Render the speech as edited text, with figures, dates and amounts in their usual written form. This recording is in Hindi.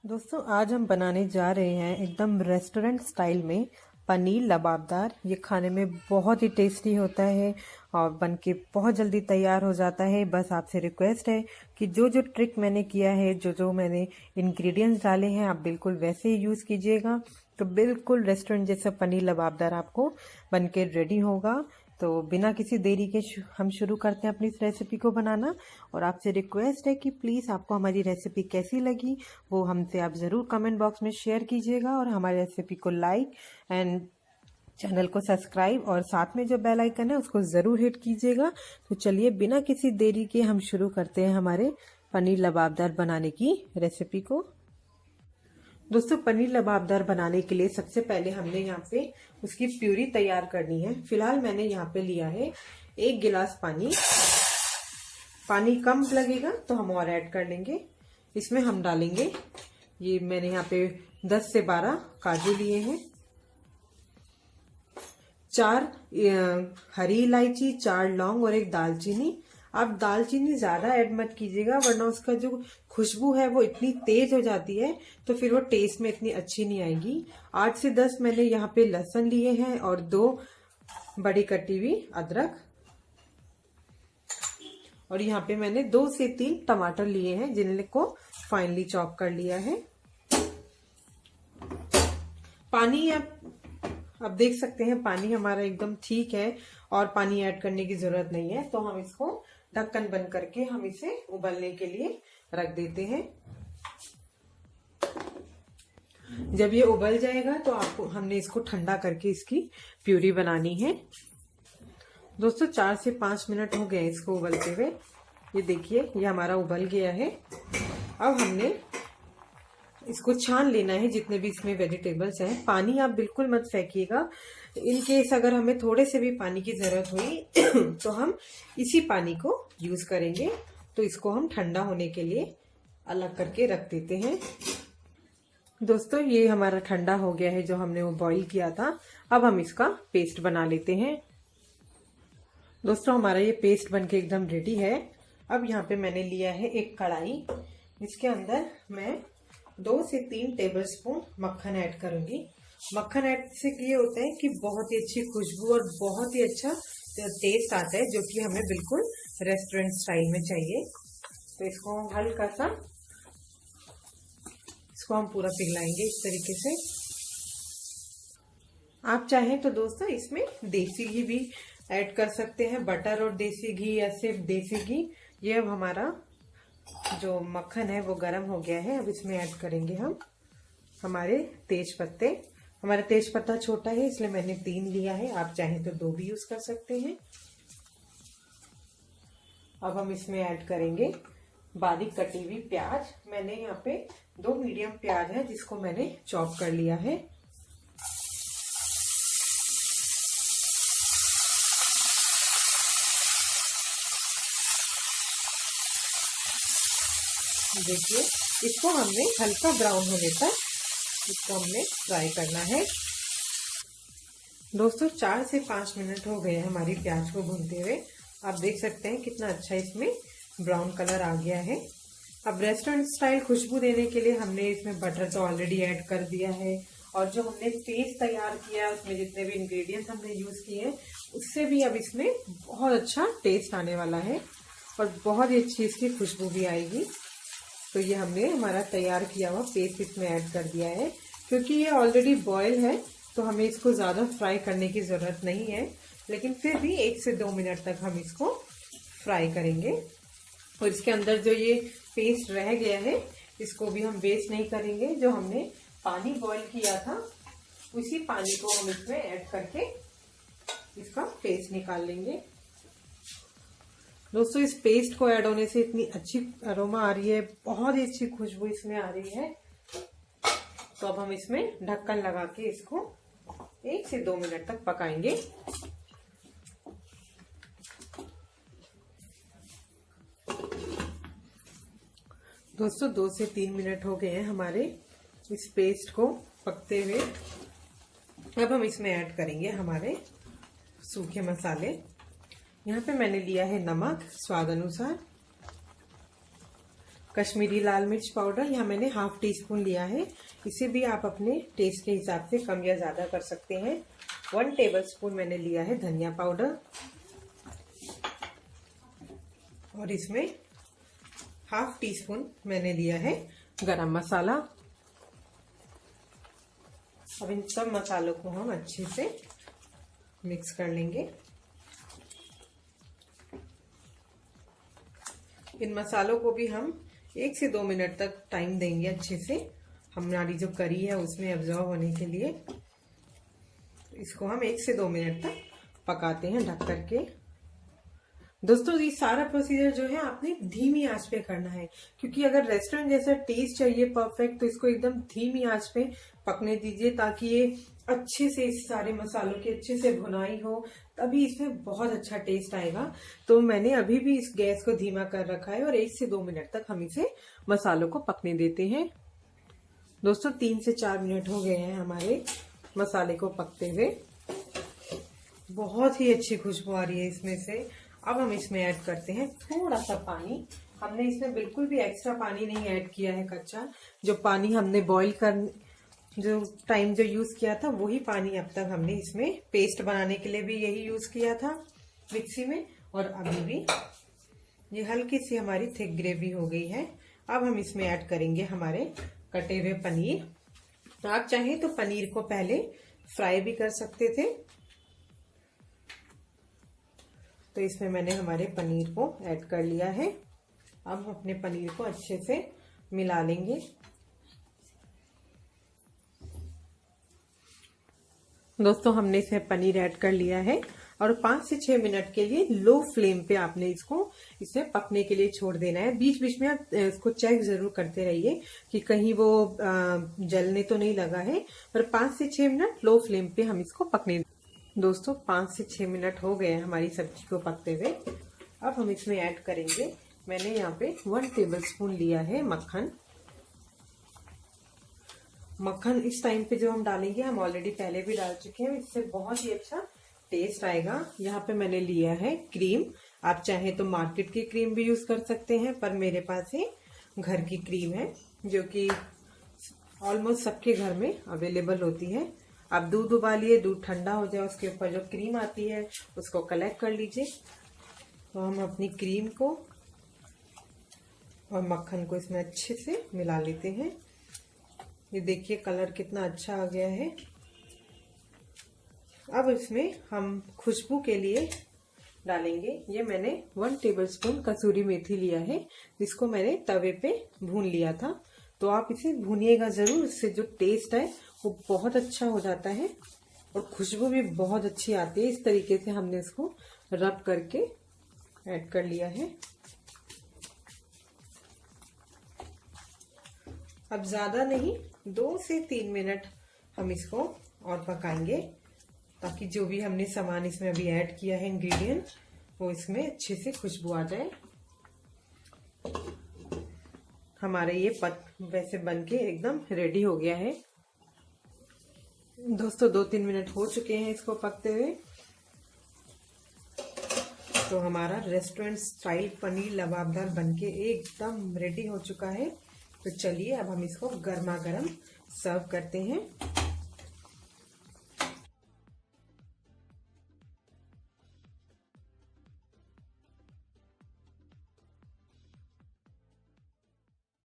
दोस्तों आज हम बनाने जा रहे हैं एकदम रेस्टोरेंट स्टाइल में पनीर लबाबदार। ये खाने में बहुत ही टेस्टी होता है और बनके बहुत जल्दी तैयार हो जाता है। बस आपसे रिक्वेस्ट है कि जो जो ट्रिक मैंने किया है, जो जो मैंने इंग्रेडिएंट्स डाले हैं, आप बिल्कुल वैसे ही यूज़ कीजिएगा तो बिल्कुल रेस्टोरेंट जैसा पनीर लबाबदार आपको बनके रेडी होगा। तो बिना किसी देरी के हम शुरू करते हैं अपनी इस रेसिपी को बनाना। और आपसे रिक्वेस्ट है कि प्लीज़ आपको हमारी रेसिपी कैसी लगी वो हमसे आप ज़रूर कमेंट बॉक्स में शेयर कीजिएगा और हमारी रेसिपी को लाइक एंड चैनल को सब्सक्राइब और साथ में जो बेल आइकन है उसको ज़रूर हिट कीजिएगा। तो चलिए बिना किसी देरी के हम शुरू करते हैं हमारे पनीर लबाबदार बनाने की रेसिपी को। दोस्तों पनीर लबाबदार बनाने के लिए सबसे पहले हमने यहाँ पे उसकी प्यूरी तैयार करनी है। फिलहाल मैंने यहाँ पे लिया है 1 गिलास पानी। पानी कम लगेगा तो हम और ऐड कर लेंगे। इसमें हम डालेंगे, ये मैंने यहाँ पे 10 से 12 काजू लिए हैं, 4 हरी इलायची, 4 लौंग और 1 दालचीनी। आप दालचीनी ज्यादा ऐड मत कीजिएगा वरना उसका जो खुशबू है वो इतनी तेज हो जाती है तो फिर वो टेस्ट में इतनी अच्छी नहीं आएगी। 8 से 10 मैंने यहाँ पे लहसुन लिए हैं और 2 बड़ी कटी हुई अदरक, और यहाँ पे मैंने 2 से 3 टमाटर लिए हैं जिनको फाइनली चॉप कर लिया है। पानी अब देख सकते हैं पानी हमारा एकदम ठीक है और पानी ऐड करने की जरूरत नहीं है। तो हम इसको ढक्कन बंद करके हम इसे उबलने के लिए रख देते हैं। जब ये उबल जाएगा तो आपको हमने इसको ठंडा करके इसकी प्यूरी बनानी है। दोस्तों 4 से 5 मिनट हो गए इसको उबलते हुए। ये देखिए ये हमारा उबल गया है। अब हमने इसको छान लेना है जितने भी इसमें वेजिटेबल्स हैं। पानी आप बिल्कुल मत फेंकिएगा। इन केस अगर हमें थोड़े से भी पानी की जरूरत हुई तो हम इसी पानी को यूज करेंगे। तो इसको हम ठंडा होने के लिए अलग करके रख देते हैं। दोस्तों ये हमारा ठंडा हो गया है जो हमने वो बॉईल किया था। अब हम इसका पेस्ट बना लेते हैं। दोस्तों हमारा ये पेस्ट बनके एकदम रेडी है। अब यहाँ पे मैंने लिया है एक कढ़ाई, इसके अंदर मैं 2 से 3 टेबलस्पून मक्खन ऐड करूंगी। मक्खन ऐड से ये होता है कि बहुत ही अच्छी खुशबू और बहुत ही अच्छा टेस्ट आता है जो कि हमें बिल्कुल रेस्टोरेंट स्टाइल में चाहिए। तो इसको हल्का सा हम पूरा पिघलाएंगे इस तरीके से। आप चाहें तो दोस्तों इसमें देसी घी भी ऐड कर सकते हैं, बटर और देसी घी या सिर्फ देसी घी। ये अब हमारा जो मक्खन है वो गर्म हो गया है। अब इसमें ऐड करेंगे हम हमारे तेज पत्ते। हमारा तेज पत्ता छोटा है इसलिए मैंने 3 लिया है, आप चाहें तो 2 भी यूज कर सकते हैं। अब हम इसमें ऐड करेंगे बारीक कटी हुई प्याज। मैंने यहाँ पे 2 मीडियम प्याज है जिसको मैंने चॉप कर लिया है। देखिए इसको हमने हल्का ब्राउन होने तक इसको हमने फ्राई करना है। दोस्तों 4 से 5 मिनट हो गए हमारी प्याज को भूनते हुए। आप देख सकते हैं कितना अच्छा इसमें ब्राउन कलर आ गया है। अब रेस्टोरेंट स्टाइल खुशबू देने के लिए हमने इसमें बटर तो ऑलरेडी ऐड कर दिया है और जो हमने पेस्ट तैयार किया उसमें जितने भी इंग्रेडिएंट्स हमने यूज किए हैं उससे भी अब इसमें बहुत अच्छा टेस्ट आने वाला है और बहुत ही अच्छी इसकी खुशबू भी आएगी। तो ये हमने हमारा तैयार किया हुआ पेस्ट इसमें ऐड कर दिया है। क्योंकि ये ऑलरेडी बॉयल है तो हमें इसको ज़्यादा फ्राई करने की ज़रूरत नहीं है, लेकिन फिर भी 1 से 2 मिनट तक हम इसको फ्राई करेंगे। और इसके अंदर जो ये पेस्ट रह गया है इसको भी हम वेस्ट नहीं करेंगे। जो हमने पानी बॉयल किया था उसी पानी को हम इसमें ऐड करके इसका पेस्ट निकाल लेंगे। दोस्तों इस पेस्ट को ऐड होने से इतनी अच्छी अरोमा आ रही है, बहुत ही अच्छी खुशबू इसमें आ रही है। तो अब हम इसमें ढक्कन लगा के इसको 1 से 2 मिनट तक पकाएंगे। दोस्तों 2 से 3 मिनट हो गए हैं हमारे इस पेस्ट को पकते हुए। अब हम इसमें ऐड करेंगे हमारे सूखे मसाले। यहाँ पे मैंने लिया है नमक स्वाद अनुसार, कश्मीरी लाल मिर्च पाउडर, यहाँ मैंने ½ टीस्पून लिया है। इसे भी आप अपने टेस्ट के हिसाब से कम या ज़्यादा कर सकते हैं। 1 टेबलस्पून मैंने लिया है धनिया पाउडर और इसमें ½ टीस्पून मैंने लिया है गरम मसाला। अब इन सब मसालों को हम अच्छे से मिक्स कर लेंगे। इन मसालों को भी हम 1 से 2 मिनट तक टाइम देंगे अच्छे से, हमारी जो करी है उसमें एब्जॉर्ब होने के लिए। इसको हम 1 से 2 मिनट तक पकाते हैं ढक करके। दोस्तों ये सारा प्रोसीजर जो है आपने धीमी आंच पे करना है, क्योंकि अगर रेस्टोरेंट जैसा टेस्ट चाहिए परफेक्ट तो इसको एकदम धीमी आंच पे पकने दीजिए, ताकि ये अच्छे से इस सारे मसालों की अच्छे से भुनाई हो, तभी इसमें बहुत अच्छा टेस्ट आएगा। तो मैंने अभी भी इस गैस को धीमा कर रखा है और 1 से 2 मिनट तक हम इसे मसालों को पकने देते हैं। दोस्तों 3 से 4 मिनट हो गए हैं हमारे मसाले को पकते हुए। बहुत ही अच्छी खुशबू आ रही है इसमें से। अब हम इसमें ऐड करते हैं थोड़ा सा पानी। हमने इसमें बिल्कुल भी एक्स्ट्रा पानी नहीं ऐड किया है कच्चा। जो पानी हमने बॉईल कर जो यूज किया था वही पानी अब तक हमने इसमें पेस्ट बनाने के लिए भी यही यूज किया था मिक्सी में, और अभी भी ये हल्की सी हमारी थिक ग्रेवी हो गई है। अब हम इसमें ऐड करेंगे हमारे कटे हुए पनीर। तो आप चाहें तो पनीर को पहले फ्राई भी कर सकते थे। तो इसमें मैंने हमारे पनीर को ऐड कर लिया है। अब हम अपने पनीर को अच्छे से मिला लेंगे। दोस्तों हमने इसमें पनीर ऐड कर लिया है और 5 से 6 मिनट के लिए लो फ्लेम पे आपने इसे पकने के लिए छोड़ देना है। बीच बीच में आप इसको चेक जरूर करते रहिए कि कहीं वो जलने तो नहीं लगा है, पर 5 से 6 मिनट लो फ्लेम पे हम इसको पकने। दोस्तों 5 से 6 मिनट हो गए हमारी सब्जी को पकते हुए। अब हम इसमें ऐड करेंगे, मैंने यहाँ पे 1 टेबलस्पून लिया है मक्खन। मक्खन इस टाइम पे जो हम डालेंगे, हम ऑलरेडी पहले भी डाल चुके हैं, इससे बहुत ही अच्छा टेस्ट आएगा। यहाँ पे मैंने लिया है क्रीम। आप चाहे तो मार्केट की क्रीम भी यूज कर सकते हैं, पर मेरे पास ये घर की क्रीम है जो कि ऑलमोस्ट सबके घर में अवेलेबल होती है। आप दूध उबालिए, दूध ठंडा हो जाए, उसके ऊपर जो क्रीम आती है उसको कलेक्ट कर लीजिए। तो हम अपनी क्रीम को और मक्खन को इसमें अच्छे से मिला लेते हैं। ये देखिए कलर कितना अच्छा आ गया है। अब इसमें हम खुशबू के लिए डालेंगे, ये मैंने 1 टेबलस्पून कसूरी मेथी लिया है, जिसको मैंने तवे पे भून लिया था। तो आप इसे भूनिएगा जरूर, इससे जो टेस्ट है वो बहुत अच्छा हो जाता है और खुशबू भी बहुत अच्छी आती है। इस तरीके से हमने इसको रब करके ऐड कर लिया है। अब ज्यादा नहीं, 2 से 3 मिनट हम इसको और पकाएंगे, ताकि जो भी हमने सामान इसमें अभी ऐड किया है इंग्रेडिएंट, वो इसमें अच्छे से खुशबू आ जाए। हमारे ये वैसे बनके एकदम रेडी हो गया है। दोस्तों 2-3 मिनट हो चुके हैं इसको पकते हुए। तो हमारा रेस्टोरेंट स्टाइल पनीर लबाबदार बनके एकदम रेडी हो चुका है। तो चलिए अब हम इसको गर्मा गर्म सर्व करते हैं।